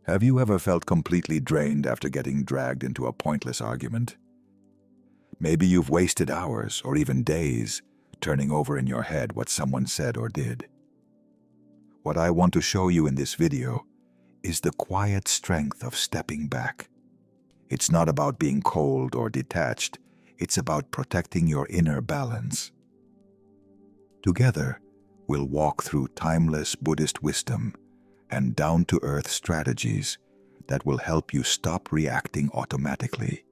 Have you ever felt completely drained after getting dragged into a pointless argument? Maybe you've wasted hours or even days turning over in your head what someone said or did. What I want to show you in this video is the quiet strength of stepping back. It's not about being cold or detached, it's about protecting your inner balance. Together, we'll walk through timeless Buddhist wisdom and down-to-earth strategies that will help you stop reacting automatically,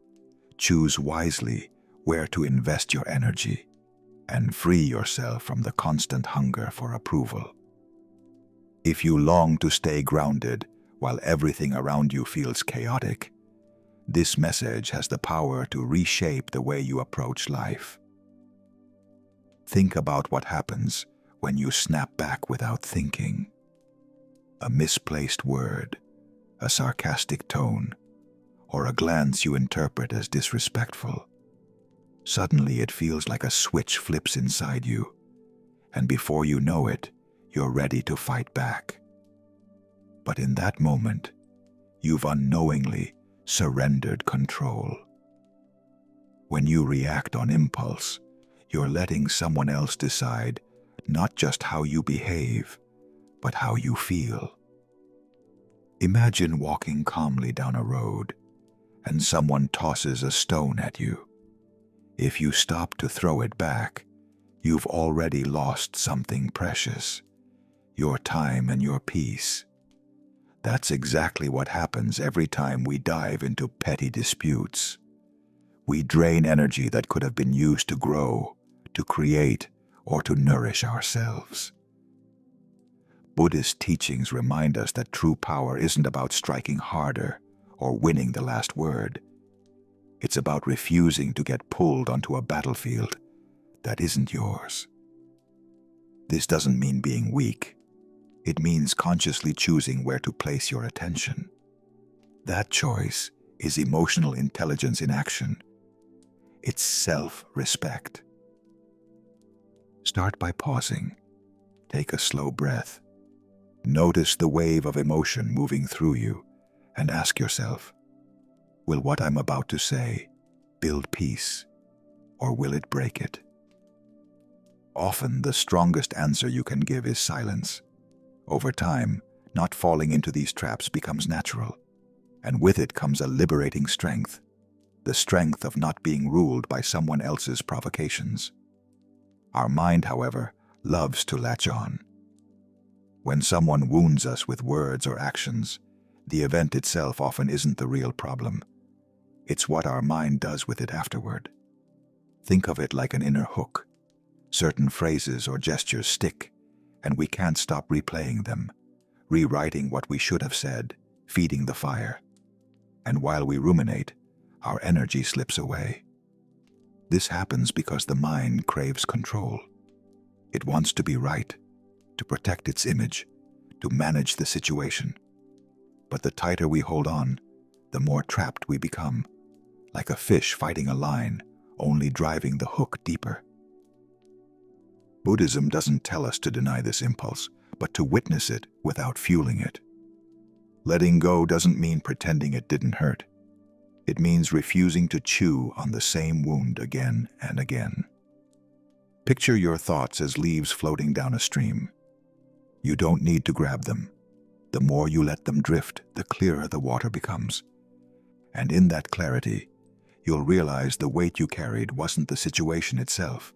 choose wisely where to invest your energy, and free yourself from the constant hunger for approval. If you long to stay grounded while everything around you feels chaotic, this message has the power to reshape the way you approach life. Think about what happens when you snap back without thinking. A misplaced word, a sarcastic tone, or a glance you interpret as disrespectful. Suddenly it feels like a switch flips inside you, and before you know it, you're ready to fight back. But in that moment, you've unknowingly surrendered control. When you react on impulse, you're letting someone else decide not just how you behave, but how you feel. Imagine walking calmly down a road, and someone tosses a stone at you. If you stop to throw it back, you've already lost something precious, your time and your peace. That's exactly what happens every time we dive into petty disputes. We drain energy that could have been used to grow, to create, or to nourish ourselves. Buddhist teachings remind us that true power isn't about striking harder or winning the last word. It's about refusing to get pulled onto a battlefield that isn't yours. This doesn't mean being weak. It means consciously choosing where to place your attention. That choice is emotional intelligence in action. It's self-respect. Start by pausing. Take a slow breath. Notice the wave of emotion moving through you and ask yourself, will what I'm about to say build peace, or will it break it? Often, the strongest answer you can give is silence. Over time, not falling into these traps becomes natural, and with it comes a liberating strength, the strength of not being ruled by someone else's provocations. Our mind, however, loves to latch on. When someone wounds us with words or actions, the event itself often isn't the real problem. It's what our mind does with it afterward. Think of it like an inner hook. Certain phrases or gestures stick, and we can't stop replaying them, rewriting what we should have said, feeding the fire. And while we ruminate, our energy slips away. This happens because the mind craves control. It wants to be right, to protect its image, to manage the situation. But the tighter we hold on, the more trapped we become, like a fish fighting a line, only driving the hook deeper. Buddhism doesn't tell us to deny this impulse, but to witness it without fueling it. Letting go doesn't mean pretending it didn't hurt. It means refusing to chew on the same wound again and again. Picture your thoughts as leaves floating down a stream. You don't need to grab them. The more you let them drift, the clearer the water becomes. And in that clarity, you'll realize the weight you carried wasn't the situation itself.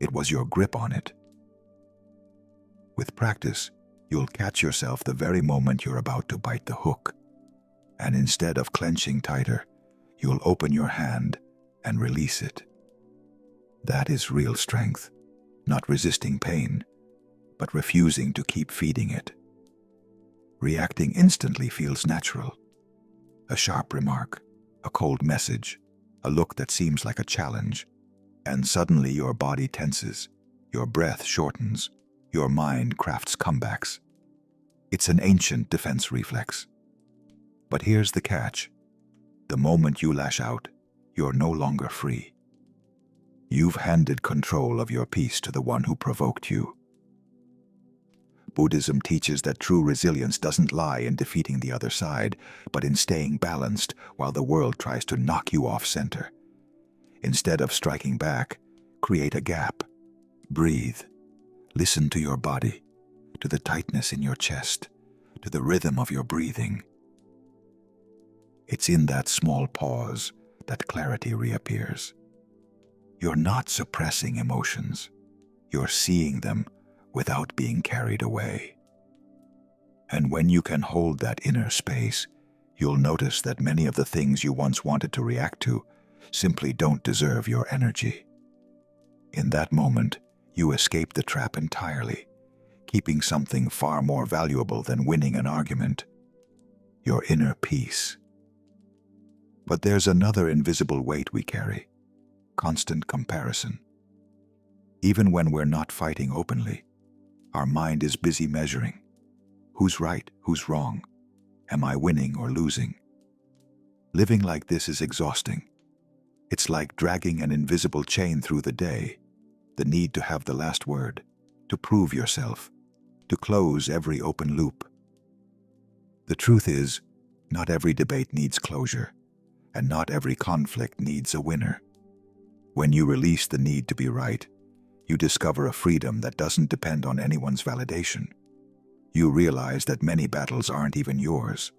It was your grip on it. With practice, you'll catch yourself the very moment you're about to bite the hook. And instead of clenching tighter, you'll open your hand and release it. That is real strength, not resisting pain, but refusing to keep feeding it. Reacting instantly feels natural. A sharp remark, a cold message, a look that seems like a challenge, and suddenly your body tenses, your breath shortens, your mind crafts comebacks. It's an ancient defense reflex. But here's the catch. The moment you lash out, you're no longer free. You've handed control of your peace to the one who provoked you. Buddhism teaches that true resilience doesn't lie in defeating the other side, but in staying balanced while the world tries to knock you off center. Instead of striking back, create a gap. Breathe. Listen to your body, to the tightness in your chest, to the rhythm of your breathing. It's in that small pause that clarity reappears. You're not suppressing emotions. You're seeing them without being carried away. And when you can hold that inner space, you'll notice that many of the things you once wanted to react to simply don't deserve your energy. In that moment, you escape the trap entirely, keeping something far more valuable than winning an argument: your inner peace. But there's another invisible weight we carry: constant comparison. Even when we're not fighting openly, our mind is busy measuring. Who's right? Who's wrong? Am I winning or losing? Living like this is exhausting. It's like dragging an invisible chain through the day, the need to have the last word, to prove yourself, to close every open loop. The truth is, not every debate needs closure, and not every conflict needs a winner. When you release the need to be right, you discover a freedom that doesn't depend on anyone's validation. You realize that many battles aren't even yours.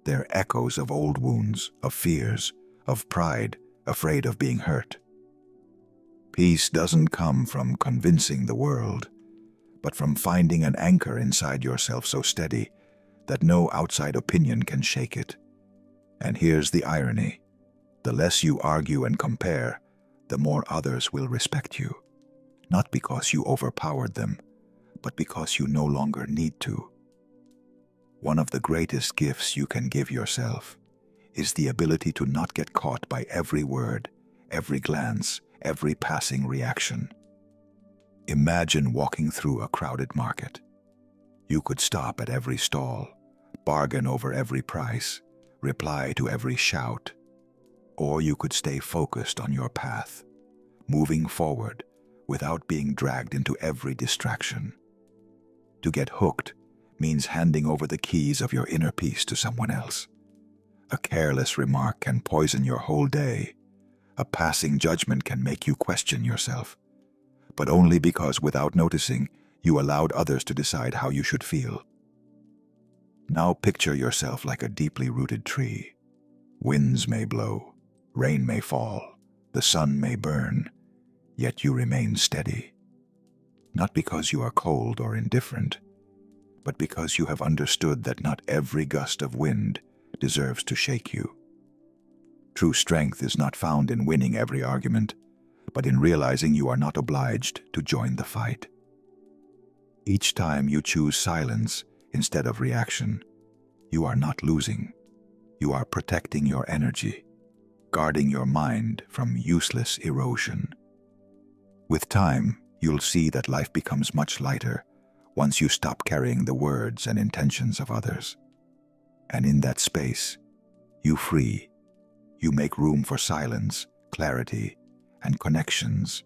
They're echoes of old wounds, of fears, of pride, afraid of being hurt. Peace doesn't come from convincing the world, but from finding an anchor inside yourself so steady that no outside opinion can shake it. And here's the irony: the less you argue and compare, the more others will respect you. Not because you overpowered them, but because you no longer need to. One of the greatest gifts you can give yourself is the ability to not get caught by every word, every glance, every passing reaction. Imagine walking through a crowded market. You could stop at every stall, bargain over every price, reply to every shout. Or you could stay focused on your path, moving forward without being dragged into every distraction. To get hooked means handing over the keys of your inner peace to someone else. A careless remark can poison your whole day. A passing judgment can make you question yourself, but only because, without noticing, you allowed others to decide how you should feel. Now picture yourself like a deeply rooted tree. Winds may blow, rain may fall, the sun may burn, yet you remain steady. Not because you are cold or indifferent, but because you have understood that not every gust of wind deserves to shake you. True strength is not found in winning every argument, but in realizing you are not obliged to join the fight. Each time you choose silence instead of reaction, you are not losing. You are protecting your energy, guarding your mind from useless erosion. With time, you'll see that life becomes much lighter once you stop carrying the words and intentions of others. And in that space, you free. You make room for silence, clarity, and connections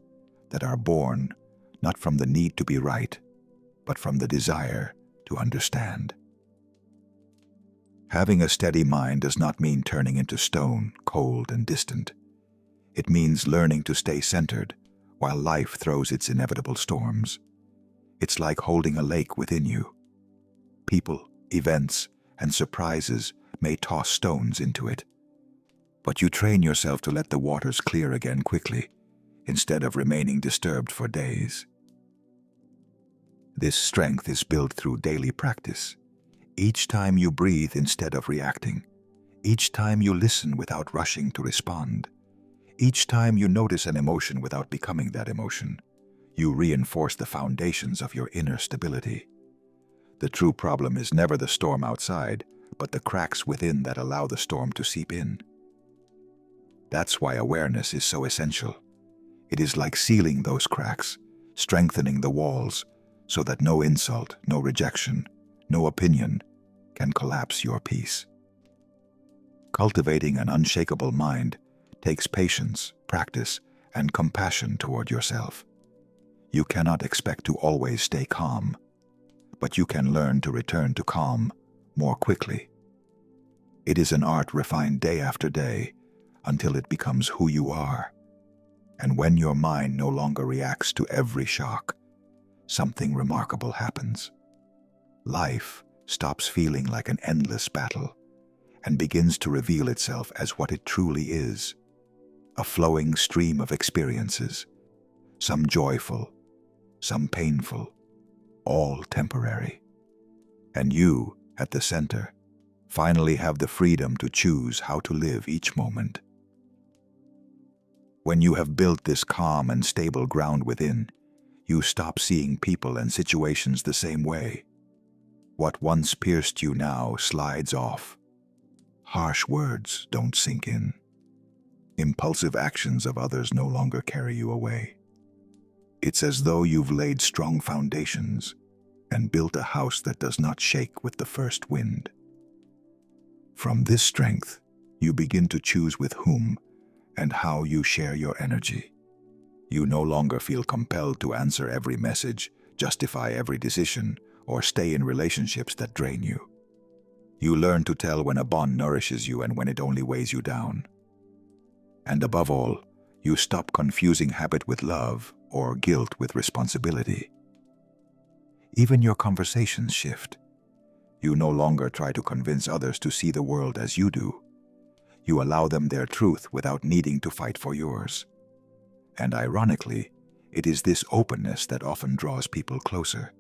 that are born not from the need to be right, but from the desire to understand. Having a steady mind does not mean turning into stone, cold and distant. It means learning to stay centered while life throws its inevitable storms. It's like holding a lake within you. People, events, and surprises may toss stones into it, but you train yourself to let the waters clear again quickly, instead of remaining disturbed for days. This strength is built through daily practice. Each time you breathe instead of reacting, each time you listen without rushing to respond, each time you notice an emotion without becoming that emotion, you reinforce the foundations of your inner stability. The true problem is never the storm outside, but the cracks within that allow the storm to seep in. That's why awareness is so essential. It is like sealing those cracks, strengthening the walls, so that no insult, no rejection, no opinion can collapse your peace. Cultivating an unshakable mind takes patience, practice, and compassion toward yourself. You cannot expect to always stay calm, but you can learn to return to calm more quickly. It is an art refined day after day until it becomes who you are. And when your mind no longer reacts to every shock, something remarkable happens. Life stops feeling like an endless battle and begins to reveal itself as what it truly is: a flowing stream of experiences, some joyful, some painful, all temporary. And you, at the center, finally have the freedom to choose how to live each moment. When you have built this calm and stable ground within, you stop seeing people and situations the same way. What once pierced you now slides off. Harsh words don't sink in. Impulsive actions of others no longer carry you away. It's as though you've laid strong foundations and built a house that does not shake with the first wind. From this strength, you begin to choose with whom and how you share your energy. You no longer feel compelled to answer every message, justify every decision, or stay in relationships that drain you. You learn to tell when a bond nourishes you and when it only weighs you down. And above all, you stop confusing habit with love or guilt with responsibility. Even your conversations shift. You no longer try to convince others to see the world as you do. You allow them their truth without needing to fight for yours. And ironically, it is this openness that often draws people closer.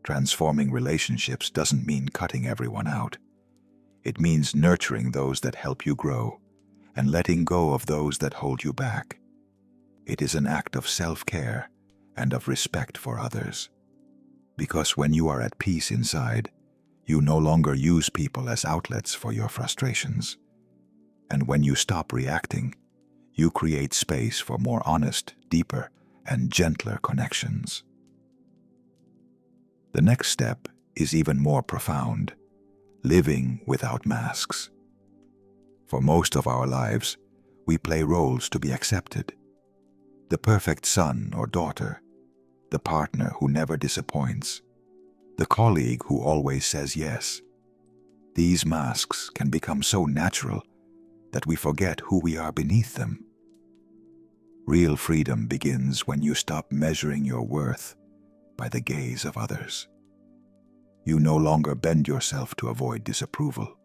Transforming relationships doesn't mean cutting everyone out. It means nurturing those that help you grow and letting go of those that hold you back. It is an act of self-care and of respect for others. Because when you are at peace inside, you no longer use people as outlets for your frustrations. And when you stop reacting, you create space for more honest, deeper, and gentler connections. The next step is even more profound: living without masks. For most of our lives, we play roles to be accepted. The perfect son or daughter, the partner who never disappoints, the colleague who always says yes. These masks can become so natural that we forget who we are beneath them. Real freedom begins when you stop measuring your worth by the gaze of others. You no longer bend yourself to avoid disapproval.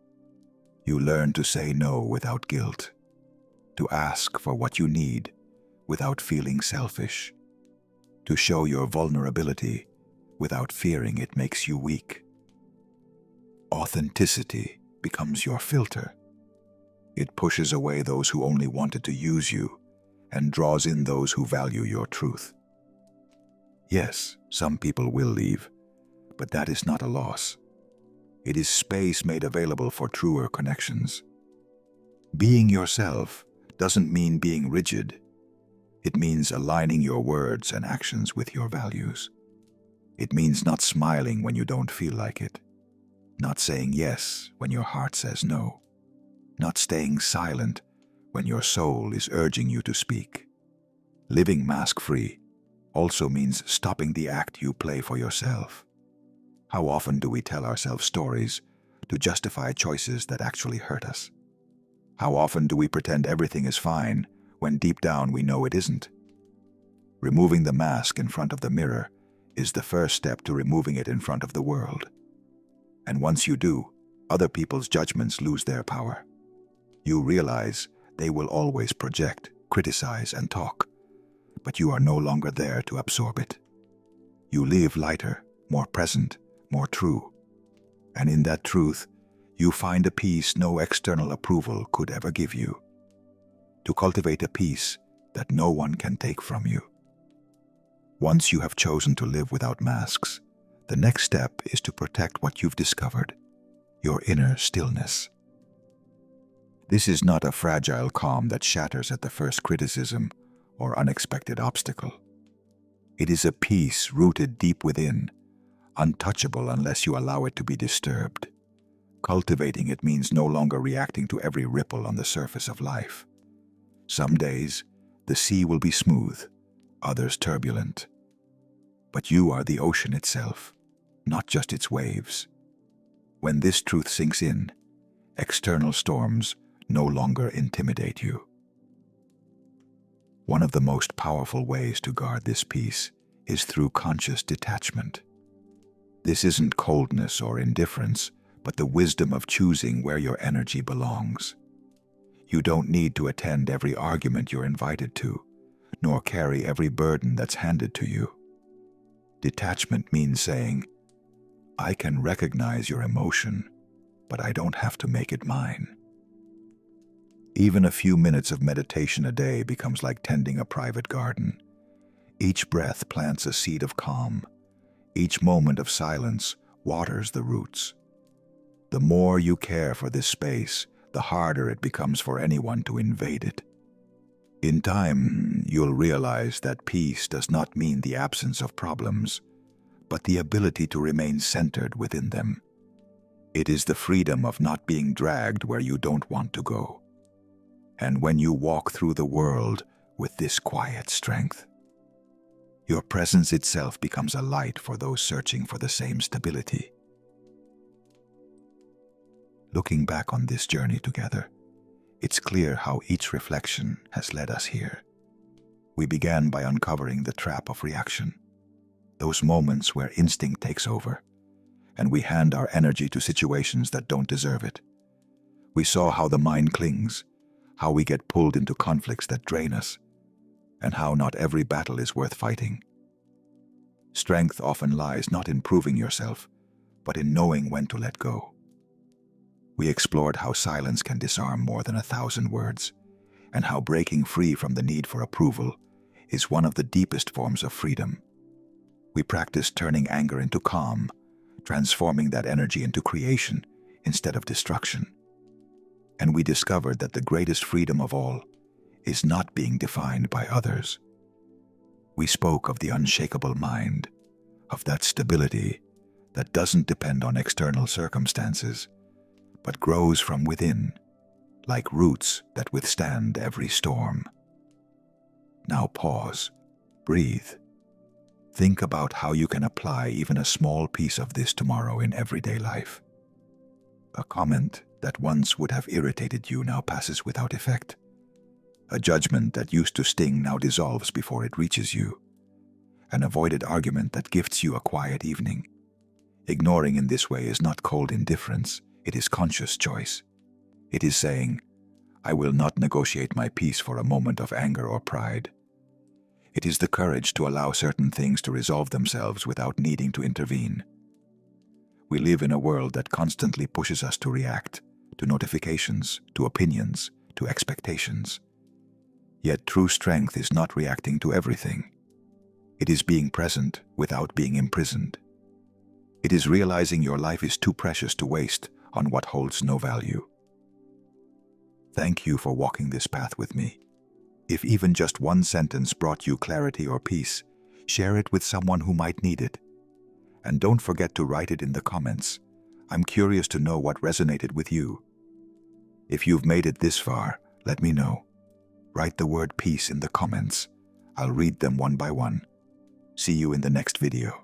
You learn to say no without guilt, to ask for what you need without feeling selfish, to show your vulnerability without fearing it makes you weak. Authenticity becomes your filter. It pushes away those who only wanted to use you and draws in those who value your truth. Yes, some people will leave, but that is not a loss. It is space made available for truer connections. Being yourself doesn't mean being rigid. It means aligning your words and actions with your values. It means not smiling when you don't feel like it, not saying yes when your heart says no, not staying silent when your soul is urging you to speak. Living mask-free also means stopping the act you play for yourself. How often do we tell ourselves stories to justify choices that actually hurt us? How often do we pretend everything is fine when deep down we know it isn't? Removing the mask in front of the mirror is the first step to removing it in front of the world. And once you do, other people's judgments lose their power. You realize they will always project, criticize, and talk, but you are no longer there to absorb it. You live lighter, more present, more true. And in that truth, you find a peace no external approval could ever give you. To cultivate a peace that no one can take from you. Once you have chosen to live without masks, the next step is to protect what you've discovered, your inner stillness. This is not a fragile calm that shatters at the first criticism or unexpected obstacle. It is a peace rooted deep within, untouchable unless you allow it to be disturbed. Cultivating it means no longer reacting to every ripple on the surface of life. Some days, the sea will be smooth, others turbulent. But you are the ocean itself. not just its waves. When this truth sinks in, external storms no longer intimidate you. One of the most powerful ways to guard this peace is through conscious detachment. This isn't coldness or indifference, but the wisdom of choosing where your energy belongs. You don't need to attend every argument you're invited to, nor carry every burden that's handed to you. Detachment means saying, I can recognize your emotion, but I don't have to make it mine. Even a few minutes of meditation a day becomes like tending a private garden. Each breath plants a seed of calm. Each moment of silence waters the roots. The more you care for this space, the harder it becomes for anyone to invade it. In time, you'll realize that peace does not mean the absence of problems, but the ability to remain centered within them. It is the freedom of not being dragged where you don't want to go. And when you walk through the world with this quiet strength, your presence itself becomes a light for those searching for the same stability. Looking back on this journey together, it's clear how each reflection has led us here. We began by uncovering the trap of reaction, those moments where instinct takes over, and we hand our energy to situations that don't deserve it. We saw how the mind clings, how we get pulled into conflicts that drain us, and how not every battle is worth fighting. Strength often lies not in proving yourself, but in knowing when to let go. We explored how silence can disarm more than 1,000 words, and how breaking free from the need for approval is one of the deepest forms of freedom. We practiced turning anger into calm, transforming that energy into creation instead of destruction. And we discovered that the greatest freedom of all is not being defined by others. We spoke of the unshakable mind, of that stability that doesn't depend on external circumstances, but grows from within, like roots that withstand every storm. Now pause, breathe. Think about how you can apply even a small piece of this tomorrow in everyday life. A comment that once would have irritated you now passes without effect. A judgment that used to sting now dissolves before it reaches you. An avoided argument that gifts you a quiet evening. Ignoring in this way is not cold indifference, it is conscious choice. It is saying, I will not negotiate my peace for a moment of anger or pride. It is the courage to allow certain things to resolve themselves without needing to intervene. We live in a world that constantly pushes us to react, to notifications, to opinions, to expectations. Yet true strength is not reacting to everything. It is being present without being imprisoned. It is realizing your life is too precious to waste on what holds no value. Thank you for walking this path with me. If even just one sentence brought you clarity or peace, share it with someone who might need it. And don't forget to write it in the comments. I'm curious to know what resonated with you. If you've made it this far, let me know. Write the word peace in the comments. I'll read them one by one. See you in the next video.